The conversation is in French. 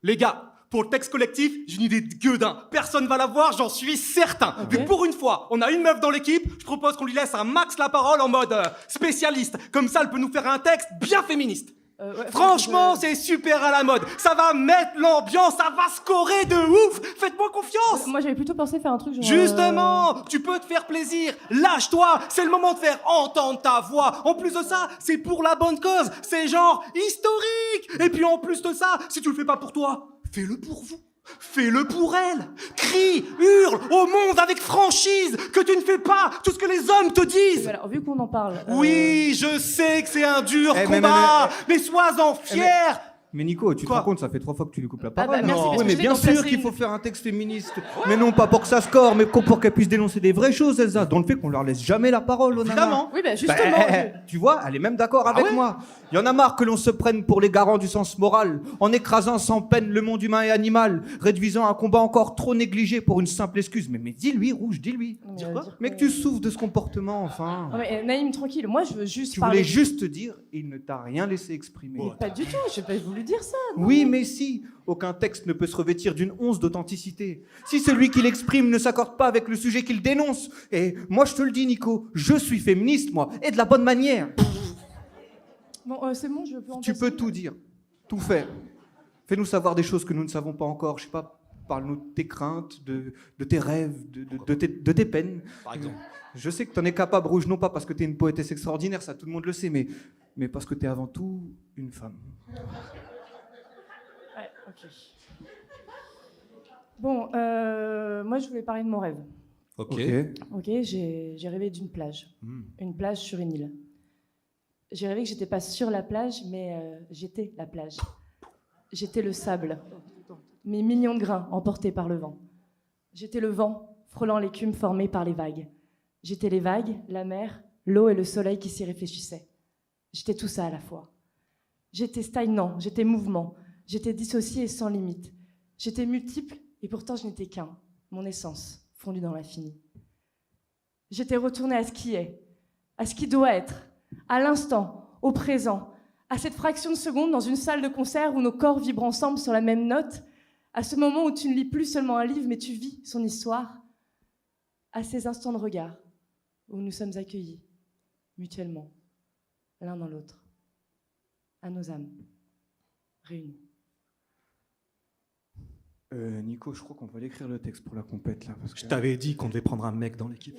Les gars, pour le texte collectif, j'ai une idée de gueudin. Personne va la voir, j'en suis certain. Ok. Vu que pour une fois, on a une meuf dans l'équipe, je propose qu'on lui laisse un max la parole en mode spécialiste. Comme ça, elle peut nous faire un texte bien féministe. Ouais, Franchement, c'est super à la mode. Ça va mettre l'ambiance, ça va scorer de ouf. Faites-moi confiance. Moi, j'avais plutôt pensé faire un truc genre... Justement, tu peux te faire plaisir. Lâche-toi, c'est le moment de faire entendre ta voix. En plus de ça, c'est pour la bonne cause. C'est genre historique. Et puis en plus de ça, si tu le fais pas pour toi, fais-le pour vous. Fais-le pour elle. Crie, hurle au monde avec franchise que tu ne fais pas tout ce que les hommes te disent. Alors, vu qu'on en parle... Oui, je sais que c'est un dur Eh, combat, mais sois-en fier. Mais Nico, tu te Quoi rends compte, ça fait 3 fois que tu lui coupes la bah, parole. merci, non. parce Oui, que mais je vais bien d'en sûr placer qu'il une. faut faire un texte féministe. Mais non pas pour que ça score, mais pour qu'elle puisse dénoncer des vraies choses, Elsa. Dont le fait qu'on leur laisse jamais la parole, aux nanas. Évidemment. Oui, bah, Bah, justement... tu vois, elle est même d'accord avec ouais moi. Il y en a marre que l'on se prenne pour les garants du sens moral, en écrasant sans peine le monde humain et animal, réduisant un combat encore trop négligé pour une simple excuse. Mais dis-lui, Rouge, dis-lui. Dire quoi Mais que tu souffres de ce comportement, enfin. Non, mais Naïm, tranquille. Moi, je veux juste Tu parler... voulais juste dire, et il ne t'a rien laissé exprimer. Ouais. Pas du tout, j'ai pas voulu dire ça. non. Oui, mais si. Aucun texte ne peut se revêtir d'une once d'authenticité. Si celui qui l'exprime ne s'accorde pas avec le sujet qu'il dénonce. Et moi, je te le dis, Nico, je suis féministe, moi, et de la bonne manière. Bon, c'est bon, je peux en Tu passer peux une tout dire, tout faire. Fais-nous savoir des choses que nous ne savons pas encore. Je sais pas, parle-nous de tes craintes, de tes rêves, de tes peines. Par exemple. Je sais que tu en es capable, Rouge, non pas parce que tu es une poétesse extraordinaire, ça tout le monde le sait, mais parce que tu es avant tout une femme. Ouais, ok. Bon, moi, je voulais parler de mon rêve. Ok. Ok, j'ai rêvé d'une plage. Une plage sur une île. J'ai rêvé que j'étais pas sur la plage, mais j'étais la plage. J'étais le sable. Mes millions de grains emportés par le vent. J'étais le vent, frôlant l'écume formée par les vagues. J'étais les vagues, la mer, l'eau et le soleil qui s'y réfléchissaient. J'étais tout ça à la fois. J'étais stagnant, j'étais mouvement, j'étais dissocié et sans limite. J'étais multiple et pourtant je n'étais qu'un, mon essence, fondue dans l'infini. J'étais retournée à ce qui est, à ce qui doit être, à l'instant, au présent, à cette fraction de seconde dans une salle de concert où nos corps vibrent ensemble sur la même note, à ce moment où tu ne lis plus seulement un livre mais tu vis son histoire, à ces instants de regard où nous sommes accueillis mutuellement, l'un dans l'autre, à nos âmes réunies. Nico, je crois qu'on va l'écrire le texte pour la compète là. Parce que... Je t'avais dit qu'on devait prendre un mec dans l'équipe.